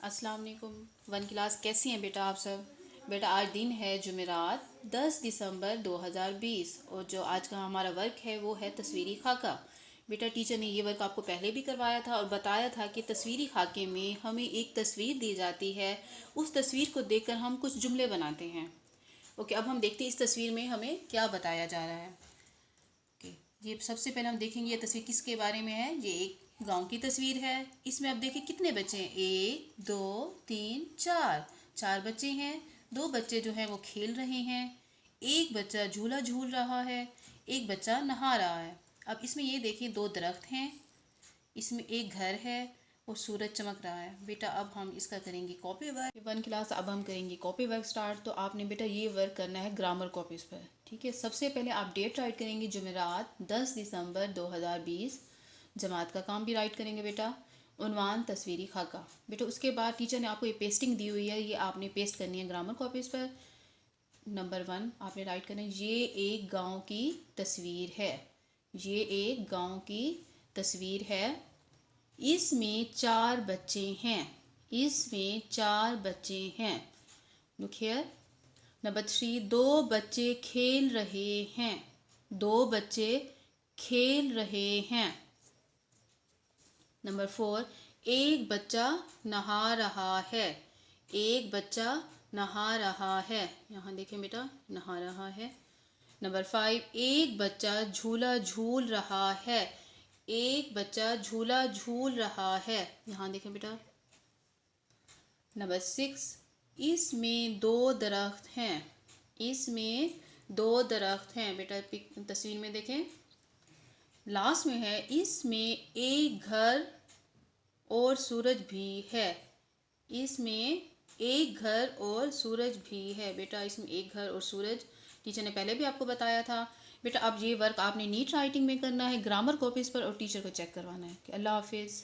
अस्सलाम वालेकुम। One class कैसी हैं बेटा आप सब? बेटा आज दिन है जुमेरात 10 दिसंबर 2020 और जो आज का हमारा वर्क है वो है तस्वीरी खाका। बेटा टीचर ने ये वर्क आपको पहले भी करवाया था और बताया था कि तस्वीरी खाके में हमें एक तस्वीर दी जाती है, उस तस्वीर को देखकर हम कुछ जुमले बनाते हैं। ओके, अब हम देखते हैं इस तस्वीर में हमें क्या बताया जा रहा है। ये सबसे पहले हम देखेंगे ये तस्वीर किसके बारे में है। ये एक गांव की तस्वीर है। इसमें अब देखिए कितने बच्चे हैं, 1 2 3 4 4 बच्चे हैं। दो बच्चे जो हैं वो खेल रहे हैं, एक बच्चा झूला झूल रहा है, एक बच्चा नहा रहा है। अब इसमें ये देखिए दो दरख्त हैं, इसमें एक घर है और सूरज चमक रहा है। बेटा अब हम इसका करेंगे कॉपी वर्क। वन क्लास अब हम करेंगे कॉपी वर्क स्टार्ट। तो आपने बेटा ये वर्क करना है ग्रामर कॉपीज़ पर, ठीक है। सबसे पहले आप डेट राइट करेंगे जुमेरात 10 दिसंबर 2020। जमात का काम भी राइट करेंगे बेटा। उन्वान तस्वीरी खाका। बेटा उसके बाद टीचर ने आपको ये पेस्टिंग दी हुई है, ये आपने पेस्ट करनी है ग्रामर कॉपीज़ पर। नंबर 1 आपने राइट करना है, ये एक गाँव की तस्वीर है। ये एक गाँव की तस्वीर है, इसमें 4 बच्चे हैं। इसमें 4 बच्चे हैं। Look here. नंबर 3 दो बच्चे खेल रहे हैं। दो बच्चे खेल रहे हैं। नंबर 4 एक बच्चा नहा रहा है। एक बच्चा नहा रहा है। यहाँ देखें बेटा, नहा रहा है। नंबर 5 एक बच्चा झूला झूल रहा है। एक बच्चा झूला झूल रहा है। यहाँ देखें बेटा। नंबर 6 इसमें 2 दरख्त हैं। इसमें 2 दरख्त हैं। बेटा तस्वीर में देखें, लास्ट में है इसमें एक घर और सूरज भी है। इसमें एक घर और सूरज भी है। बेटा इसमें एक घर और सूरज टीचर ने पहले भी आपको बताया था। बेटा अब ये वर्क आपने नीट राइटिंग में करना है, ग्रामर कॉपीज़ पर, और टीचर को चेक करवाना है। अल्लाह हाफिज़।